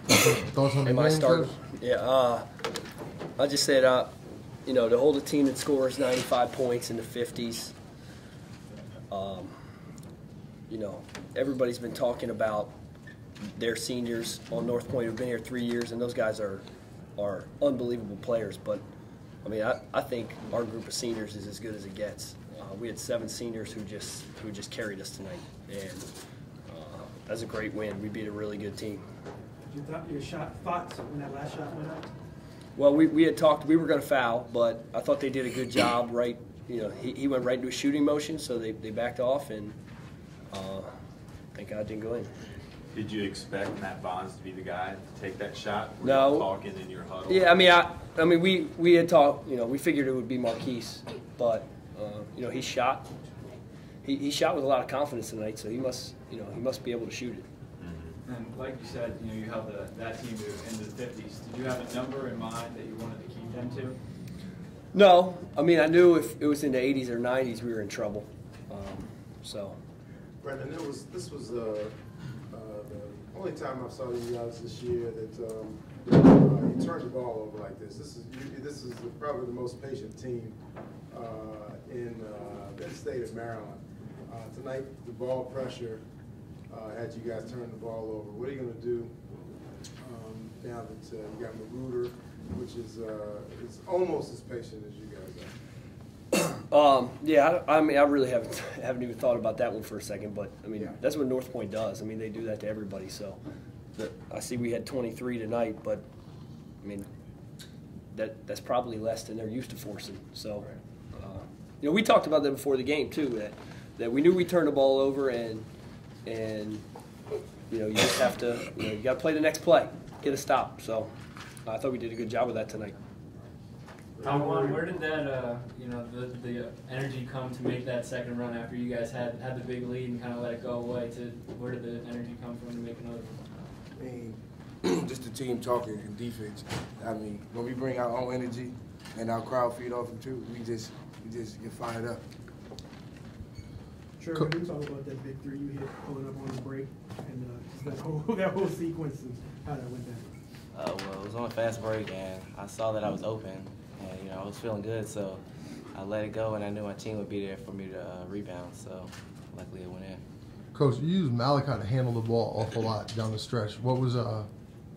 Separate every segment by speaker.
Speaker 1: Thoughts on the game, Coach?
Speaker 2: Yeah, I just said, you know, to hold a team that scores 95 points in the 50s, you know, everybody's been talking about their seniors on North Point who've been here 3 years, and those guys are unbelievable players. But, I mean, I think our group of seniors is as good as it gets. We had 7 seniors who just carried us tonight, and that's a great win. We beat a really good team.
Speaker 3: You thought your thoughts when that last shot went up?
Speaker 2: Well, we had talked. We were going to foul, but I thought they did a good job. Right, you know, he went right into a shooting motion, so they backed off, and thank God it didn't go in.
Speaker 4: Did you expect Matt Bonds to be the guy to take that shot? Were
Speaker 2: No.
Speaker 4: you talking in your huddle?
Speaker 2: Yeah, I mean, we had talked. You know, we figured it would be Marquise, but you know, he shot. He shot with a lot of confidence tonight, so he must be able to shoot it.
Speaker 5: And like you said, you know, you held that team into the 50s. Did you have a number in mind that you wanted to keep them to?
Speaker 2: No, I mean, I knew if it was in the 80s or 90s, we were in trouble. So.
Speaker 6: Brendan, this was the only time I saw you guys this year that you turned the ball over like this. This is probably the most patient team in the state of Maryland. Tonight, the ball pressure had you guys turn the ball over. What are you going to do now that you got Magruder, which is almost as patient as you guys are?
Speaker 2: Yeah, I mean, I really haven't even thought about that one for a second, but I mean, that's what North Point does. I mean, they do that to everybody. So, I see we had 23 tonight, but I mean, that's probably less than they're used to forcing. So, you know, we talked about that before the game too. That we knew we turned the ball over, and you know, you just have to, you know, you got to play the next play, get a stop. So, I thought we did a good job with that tonight.
Speaker 7: Tiwian, where did that, you know, the energy come to make that second run after you guys had the big lead and kind of let it go away? Where did the energy come from to make another one?
Speaker 8: I mean, just the team talking and defense. I mean, when we bring our own energy and our crowd feed off them too, we just get fired up.
Speaker 3: Trevor, you talk about that big three you hit pulling up on the break and just that whole sequence and how that went down.
Speaker 9: Well, it was on a fast break, and I saw that I was open. And, you know, I was feeling good, so I let it go, and I knew my team would be there for me to rebound, so luckily it went in.
Speaker 1: Coach, you used Malachi to handle the ball an awful lot down the stretch. What was, you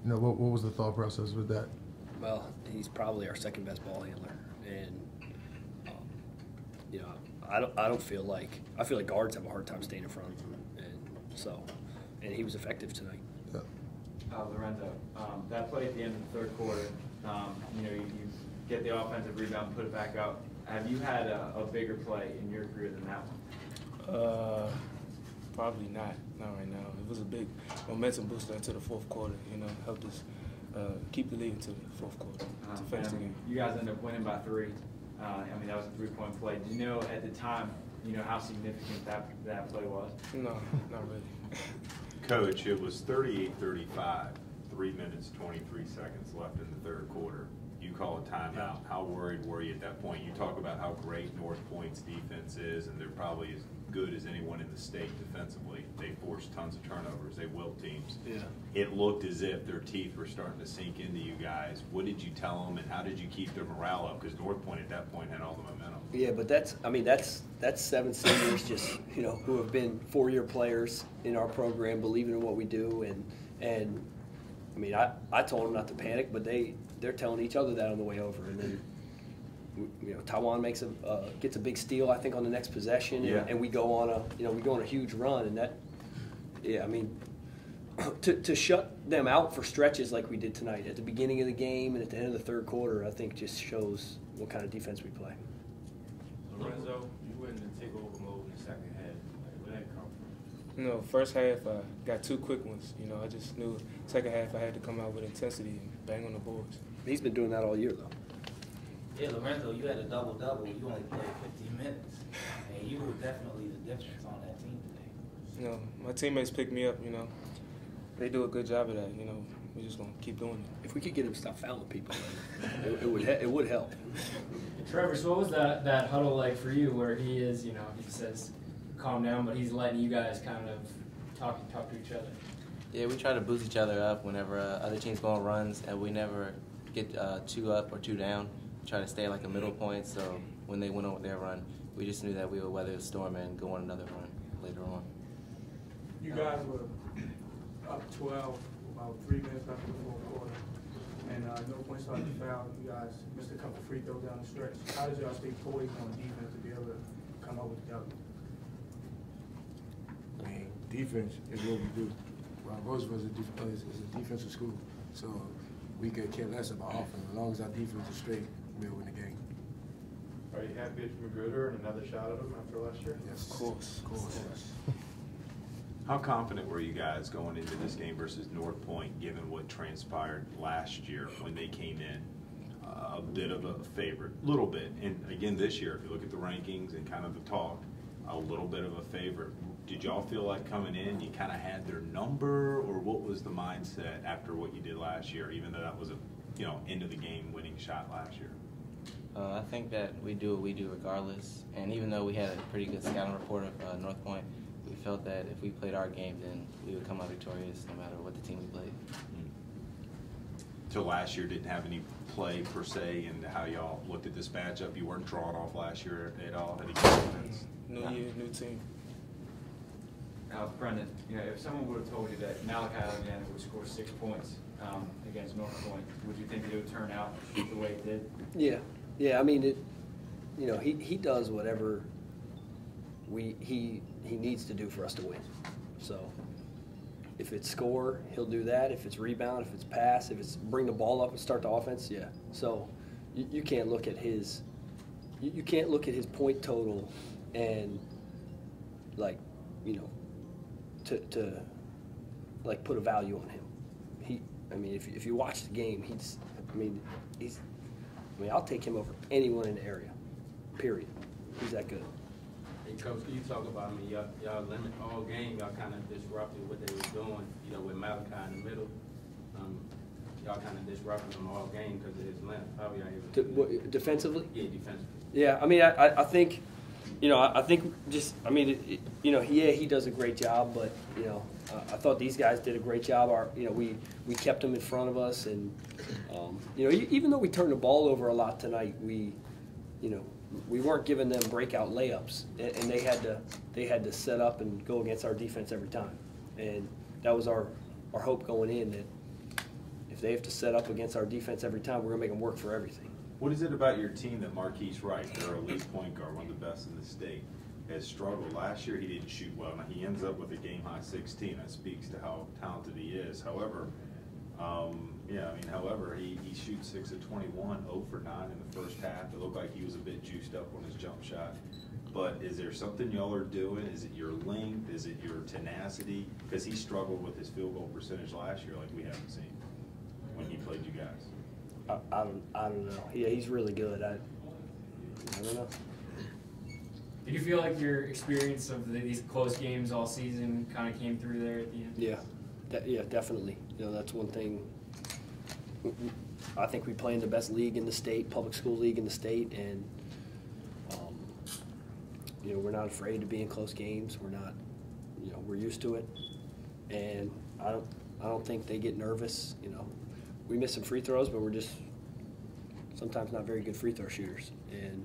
Speaker 1: know, what was the thought process with that?
Speaker 2: Well, he's probably our second best ball handler, and you know, I feel like guards have a hard time staying in front of him, and he was effective tonight.
Speaker 1: Yeah.
Speaker 5: Lorenzo, that play at the end of the third quarter, you know, you get the offensive rebound, put it back up. Have you had a bigger play in your career than that one?
Speaker 10: Probably not right now. It was a big momentum booster into the fourth quarter. You know, helped us keep the lead into the fourth quarter to finish the game.
Speaker 5: You guys ended up winning by 3. I mean, that was a 3-point play. Did you know at the time, you know, how significant that play was?
Speaker 10: No, not really.
Speaker 4: Coach, it was 38-35, 3 minutes, 23 seconds left in the third quarter. You call a timeout. How worried were you at that point? You talk about how great North Point's defense is, and they're probably as good as anyone in the state defensively. They forced tons of turnovers. They willed teams. Yeah. It looked as if their teeth were starting to sink into you guys. What did you tell them, and how did you keep their morale up? Because North Point at that point had all the momentum.
Speaker 2: Yeah, but that's 7 seniors just, you know, who have been 4-year players in our program, believing in what we do, and I mean, I told them not to panic, but they're telling each other that on the way over, and then you know, Tiwian gets a big steal, I think, on the next possession, and we go on a huge run, and that, yeah, I mean, to shut them out for stretches like we did tonight at the beginning of the game and at the end of the third quarter, I think just shows what kind of defense we play.
Speaker 11: Lorenzo, you went in the takeover mode in the second half. Like, where that come from?
Speaker 10: You know, first half I got 2 quick ones. You know, I just knew second half I had to come out with intensity and bang on the boards.
Speaker 2: He's been doing that all year, though.
Speaker 12: Yeah, Lorenzo, you had a double-double. You only played 15 minutes, and you were definitely the difference on that team today.
Speaker 10: You know, my teammates pick me up. You know, they do a good job of that. You know, we're just gonna keep doing it.
Speaker 2: If we could get him to stop fouling people, it would help.
Speaker 7: Trevor, so what was that huddle like for you, where he is, you know, he says calm down, but he's letting you guys kind of talk to each other?
Speaker 9: Yeah, we try to boost each other up whenever other teams go on runs, and we never get 2 up or 2 down. We try to stay like a middle point, so when they went on their run, we just knew that we would weather the storm and go on another run later on.
Speaker 3: You guys were up 12, about 3 minutes left in the fourth quarter, and no points started to foul. You guys missed a couple free throws down the stretch. How did y'all stay poised on defense to be able to come up with the W?
Speaker 8: I mean, defense is what we do. Roosevelt is a defensive school, so we could care less about offense. As long as our defense is straight, we'll win the game.
Speaker 11: Are you happy it's Magruder and another shot at him after last year?
Speaker 8: Yes.
Speaker 10: Of course.
Speaker 4: How confident were you guys going into this game versus North Point, given what transpired last year when they came in a bit of a favorite, little bit, and again this year, if you look at the rankings and kind of the talk, a little bit of a favorite. Did y'all feel like coming in you kind of had their number, or what was the mindset after what you did last year, even though that was a end of the game winning shot last year?
Speaker 9: I think that we do what we do regardless, and even though we had a pretty good scouting report of North Point, we felt that if we played our game, then we would come out victorious no matter what the team we played.
Speaker 4: So last year didn't have any play per se, and how y'all looked at this matchup. You weren't drawn off last year at all. Any confidence?
Speaker 10: New year, new team.
Speaker 5: Now, Brendan, if someone would have told you that Malachi Alexander would score 6 points against North Point, would you think that it would turn out the way it did?
Speaker 2: Yeah. I mean, he does whatever he needs to do for us to win. So if it's score, he'll do that. If it's rebound, if it's pass, if it's bring the ball up and start the offense, yeah. So you can't look at his point total and to put a value on him. If you watch the game, I'll take him over anyone in the area. Period. He's that good.
Speaker 11: Hey, Coach, you talk about y'all limit all game. Y'all kind of disrupted what they were doing. With Malachi in the middle, y'all kind of disrupted them all game because of his length. How were y'all able to do that?
Speaker 2: Defensively?
Speaker 11: Yeah, defensively.
Speaker 2: Yeah, I think, he does a great job, but I thought these guys did a great job. We kept them in front of us, and even though we turned the ball over a lot tonight, we weren't giving them breakout layups, and they had to set up and go against our defense every time, and that was our hope going in, that if they have to set up against our defense every time, we're gonna make them work for everything.
Speaker 4: What is it about your team that Marquise Wright, their elite point guard, one of the best in the state, has struggled? Last year he didn't shoot well. Now he ends up with a game-high 16. That speaks to how talented he is. However, he shoots 6 of 21, 0 for 9 in the first half. It looked like he was a bit juiced up on his jump shot. But is there something y'all are doing? Is it your length? Is it your tenacity? Because he struggled with his field goal percentage last year like we haven't seen when he played you guys.
Speaker 2: I don't know. Yeah, he's really good. I don't know.
Speaker 7: Did you feel like your experience of these close games all season kind of came through there at the end?
Speaker 2: Yeah, definitely. That's one thing. I think we play in the best league in the state, public school league in the state, and we're not afraid to be in close games. We're not, we're used to it, and I don't think they get nervous. We miss some free throws, but we're just sometimes not very good free throw shooters, and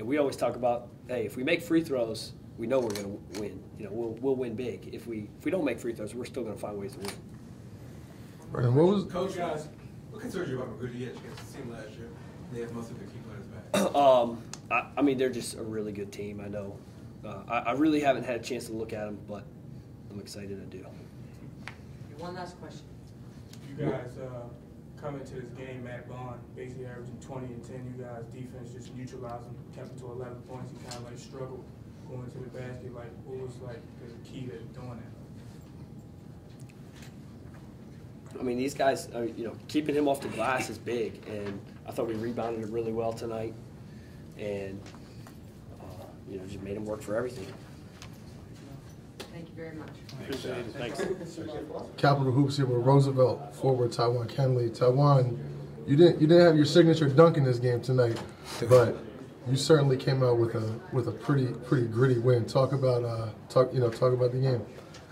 Speaker 2: we always talk about, hey, if we make free throws, we know we're going to win. We'll win big. If we don't make free throws, we're still going to find ways to win.
Speaker 1: Brendan, what was
Speaker 13: Coach, guys, what concerns you about Magruder against the team last year? They have most of their key players back.
Speaker 2: They're just a really good team. I know. I really haven't had a chance to look at them, but I'm excited to do.
Speaker 14: One last question.
Speaker 3: You guys come into this game, Matt Bond basically averaging 20 and 10. You guys defense just neutralized him, kept him to 11 points. He kind of struggled going to the basket. What was the key to doing that?
Speaker 2: These guys, keeping him off the glass is big, and I thought we rebounded it really well tonight, and just made him work for everything.
Speaker 14: Thank you very much.
Speaker 2: Thanks.
Speaker 1: Capital Hoops here with Roosevelt forward Tiwian Kendley. Tiwian, you didn't have your signature dunk in this game tonight, but you certainly came out with a pretty gritty win. Talk about the game.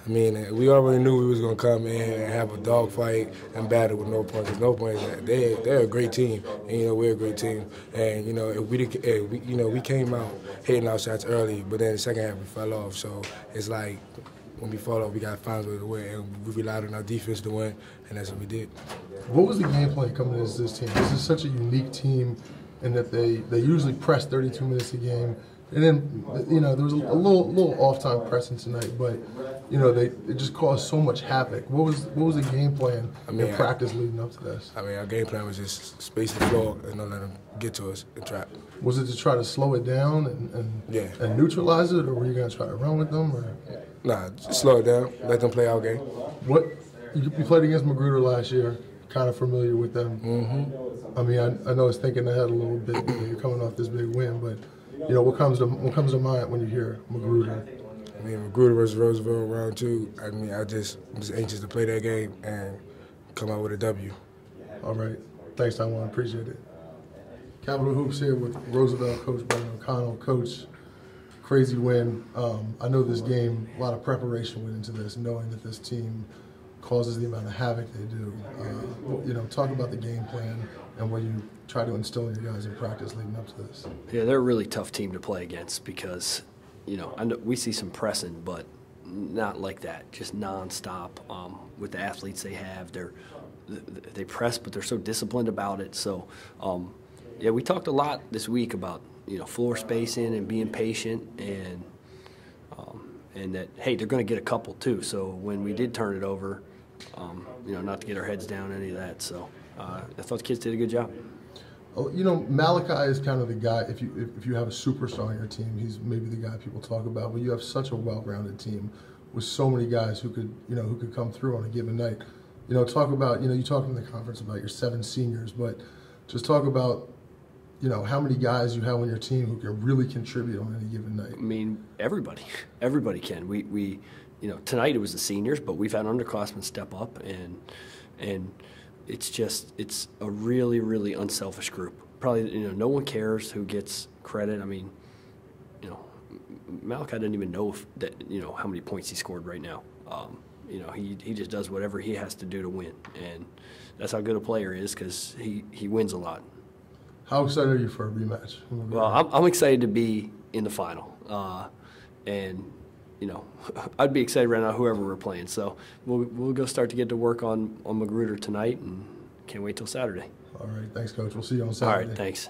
Speaker 8: I mean, we already knew we was gonna come in and have a dogfight and battle with No Points. No Points, they're a great team, and we're a great team. And we came out hitting our shots early, but then the second half we fell off. So it's like when we fall off, we got to find a way to win, and we relied on our defense to win, and that's what we did.
Speaker 1: What was the game plan coming into this team? This is such a unique team in that they usually press 32 minutes a game. And then, there was a little off-time pressing tonight, but, it just caused so much havoc. What was the game plan in practice leading up to this?
Speaker 8: I mean, our game plan was just space the floor and don't let them get to us and trap.
Speaker 1: Was it to try to slow it down and neutralize it, or were you going to try to run with them? Or?
Speaker 8: Nah, just slow it down, let them play our game.
Speaker 1: You played against Magruder last year, kind of familiar with them.
Speaker 8: Mm-hmm.
Speaker 1: I mean, I know it's thinking ahead a little bit. You're coming off this big win, but what comes to mind when you hear Magruder?
Speaker 8: I mean, Magruder versus Roosevelt round 2. I mean, I'm just anxious to play that game and come out with a W.
Speaker 1: All right. Thanks, Tiwian. Appreciate it. Capital Hoops here with Roosevelt coach Brendan O'Connell. Coach, crazy win. I know this game, a lot of preparation went into this, knowing that this team causes the amount of havoc they do. Talk about the game plan and what you try to instill in your guys in practice leading up to this.
Speaker 2: Yeah, they're a really tough team to play against because, I know we see some pressing, but not like that, just nonstop. With the athletes they have, they press, but they're so disciplined about it. So, we talked a lot this week about floor spacing and being patient and that hey, they're going to get a couple too. So when we did turn it over, not to get our heads down any of that. So I thought the kids did a good job.
Speaker 1: Malachi is kind of the guy. If you have a superstar on your team, he's maybe the guy people talk about. But you have such a well-rounded team with so many guys who could come through on a given night. Talk about you talked in the conference about your 7 seniors, but just talk about how many guys you have on your team who can really contribute on any given night. I
Speaker 2: mean, everybody can. We tonight it was the seniors, but we've had underclassmen step up and. It's a really, really unselfish group. Probably, no one cares who gets credit. I mean, Malachi didn't even know how many points he scored right now. He just does whatever he has to do to win, and that's how good a player is because he wins a lot.
Speaker 1: How excited are you for a rematch?
Speaker 2: Well, I'm excited to be in the final, and I'd be excited right now whoever we're playing. So we'll go start to get to work on Magruder tonight, and can't wait till Saturday.
Speaker 1: All right, thanks, Coach. We'll see you on Saturday.
Speaker 2: All right, thanks.